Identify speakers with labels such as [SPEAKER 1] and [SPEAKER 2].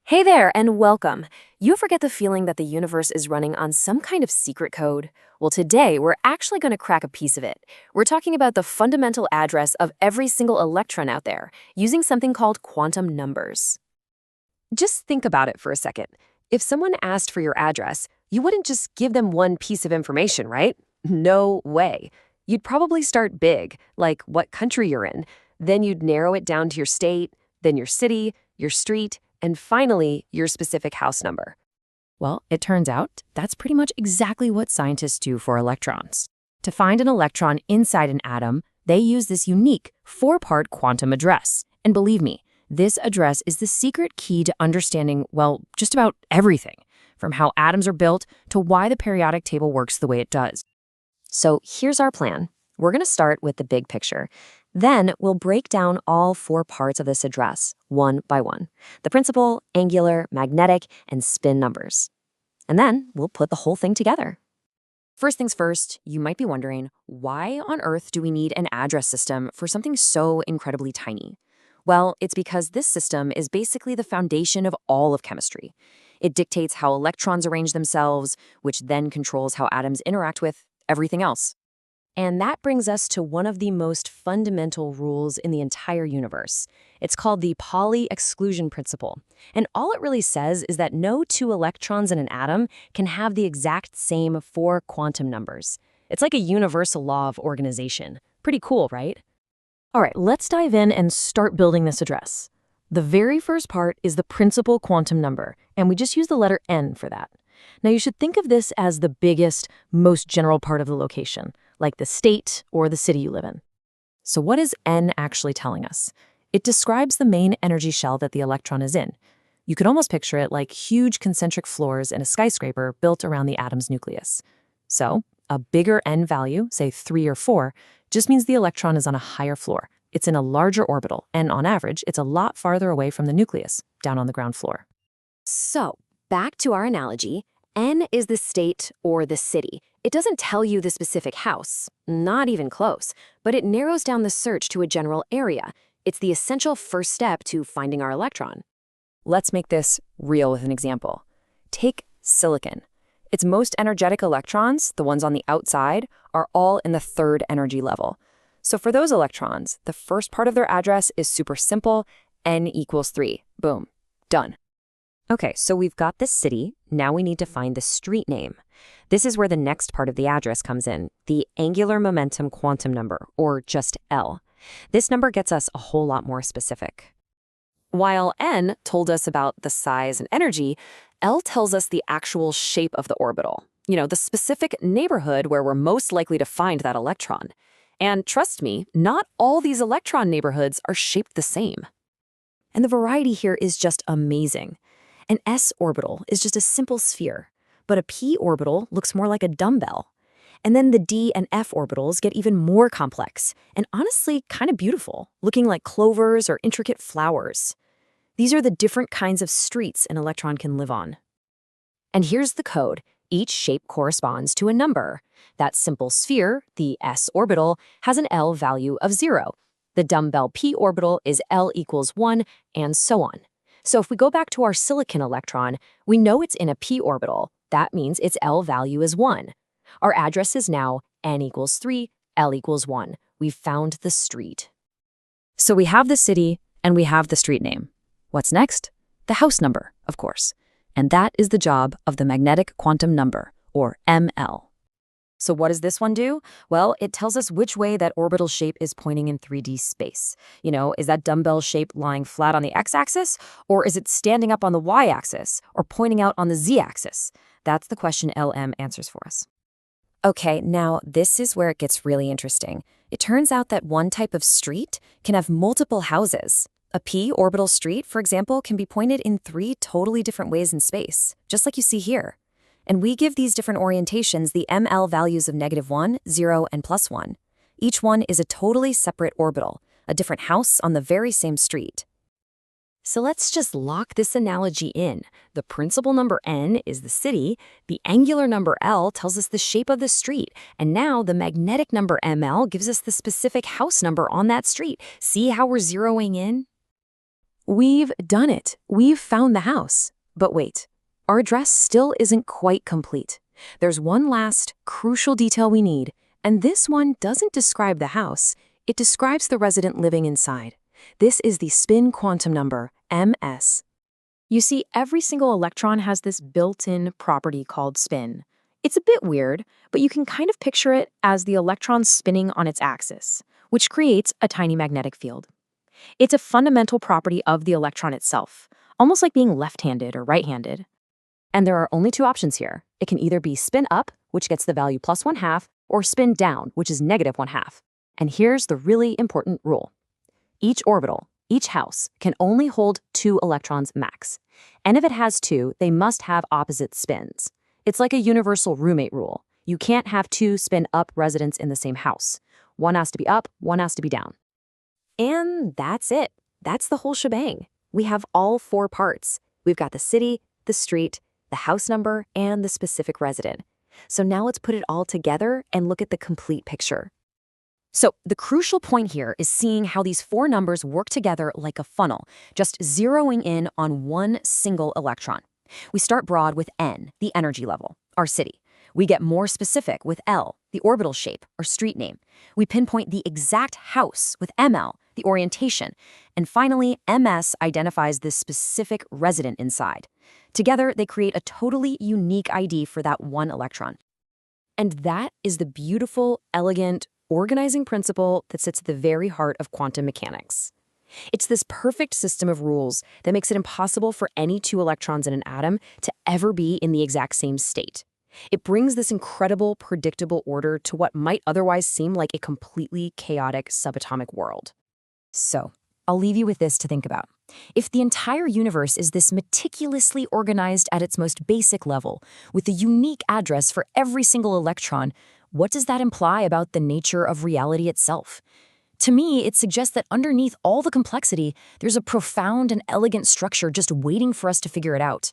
[SPEAKER 1] Hey there, and welcome. You ever get the feeling that the universe is running on some kind of secret code? Well, today we're actually going to crack a piece of it. We're talking about the fundamental address of every single electron out there, using something called quantum numbers. Just think about it for a second. If someone asked for your address, you wouldn't just give them one piece of information, right? No way. You'd probably start big, like what country you're in. Then you'd narrow it down to your state, then your city, your street, and finally, your specific house number. Well, it turns out that's pretty much exactly what scientists do for electrons. To find an electron inside an atom, they use this unique four-part quantum address. And believe me, this address is the secret key to understanding, well, just about everything, from how atoms are built to why the periodic table works the way it does. So here's our plan. We're going to start with the big picture. Then we'll break down all four parts of this address, one by one. The principal, angular, magnetic, and spin numbers. And then we'll put the whole thing together. First things first, you might be wondering, why on earth do we need an address system for something so incredibly tiny? Well, it's because this system is basically the foundation of all of chemistry. It dictates how electrons arrange themselves, which then controls how atoms interact with everything else. And that brings us to one of the most fundamental rules in the entire universe. It's called the Pauli exclusion principle. And all it really says is that no two electrons in an atom can have the exact same four quantum numbers. It's like a universal law of organization. Pretty cool, right? All right, let's dive in and start building this address. The very first part is the principal quantum number, and we just use the letter N for that. Now, you should think of this as the biggest, most general part of the location, like the state or the city you live in. So what is N actually telling us? It describes the main energy shell that the electron is in. You could almost picture it like huge concentric floors in a skyscraper built around the atom's nucleus. So a bigger N value, say 3 or 4, just means the electron is on a higher floor. It's in a larger orbital, and on average, it's a lot farther away from the nucleus, down on the ground floor. So, back to our analogy, N is the state or the city. It doesn't tell you the specific house, not even close, but it narrows down the search to a general area. It's the essential first step to finding our electron. Let's make this real with an example. Take silicon. Its most energetic electrons, the ones on the outside, are all in the third energy level. So for those electrons, the first part of their address is super simple, N equals 3. Boom. Done. Okay, so we've got the city. Now we need to find the street name. This is where the next part of the address comes in, the angular momentum quantum number, or just L. This number gets us a whole lot more specific. While N told us about the size and energy, L tells us the actual shape of the orbital. The specific neighborhood where we're most likely to find that electron. And trust me, not all these electron neighborhoods are shaped the same. And the variety here is just amazing. An s orbital is just a simple sphere, but a p orbital looks more like a dumbbell. And then the d and f orbitals get even more complex, and honestly kind of beautiful, looking like clovers or intricate flowers. These are the different kinds of streets an electron can live on. And here's the code. Each shape corresponds to a number. That simple sphere, the s orbital, has an L value of 0. The dumbbell p orbital is L equals 1, and so on. So if we go back to our silicon electron, we know it's in a p orbital. That means its L value is 1. Our address is now N equals 3, L equals 1. We've found the street. So we have the city, and we have the street name. What's next? The house number, of course. And that is the job of the magnetic quantum number, or ML. So what does this one do? Well, it tells us which way that orbital shape is pointing in 3D space. Is that dumbbell shape lying flat on the x-axis? Or is it standing up on the y-axis? Or pointing out on the z-axis? That's the question LM answers for us. Okay, now this is where it gets really interesting. It turns out that one type of street can have multiple houses. A p orbital street, for example, can be pointed in 3 totally different ways in space, just like you see here. And we give these different orientations the ML values of -1, 0, and +1. Each one is a totally separate orbital, a different house on the very same street. So let's just lock this analogy in. The principal number N is the city, the angular number L tells us the shape of the street, and now the magnetic number ML gives us the specific house number on that street. See how we're zeroing in? We've done it. We've found the house. But wait, our address still isn't quite complete. There's one last, crucial detail we need, and this one doesn't describe the house. It describes the resident living inside. This is the spin quantum number, ms. You see, every single electron has this built-in property called spin. It's a bit weird, but you can kind of picture it as the electron spinning on its axis, which creates a tiny magnetic field. It's a fundamental property of the electron itself, almost like being left-handed or right-handed. And there are only two options here. It can either be spin up, which gets the value plus 1/2, or spin down, which is negative 1/2. And here's the really important rule. Each orbital, each house, can only hold 2 electrons max. And if it has 2, they must have opposite spins. It's like a universal roommate rule. You can't have 2 spin-up residents in the same house. One has to be up, one has to be down. And that's it. That's the whole shebang. We have all 4 parts. We've got the city, the street, the house number, and the specific resident. So now let's put it all together and look at the complete picture. So the crucial point here is seeing how these 4 numbers work together like a funnel, just zeroing in on one single electron. We start broad with N, the energy level, our city. We get more specific with L, the orbital shape, our street name. We pinpoint the exact house with ML, the orientation. And finally, MS identifies this specific resident inside. Together, they create a totally unique ID for that one electron. And that is the beautiful, elegant, organizing principle that sits at the very heart of quantum mechanics. It's this perfect system of rules that makes it impossible for any 2 electrons in an atom to ever be in the exact same state. It brings this incredible, predictable order to what might otherwise seem like a completely chaotic subatomic world. So, I'll leave you with this to think about. If the entire universe is this meticulously organized at its most basic level, with a unique address for every single electron, what does that imply about the nature of reality itself? To me, it suggests that underneath all the complexity, there's a profound and elegant structure just waiting for us to figure it out.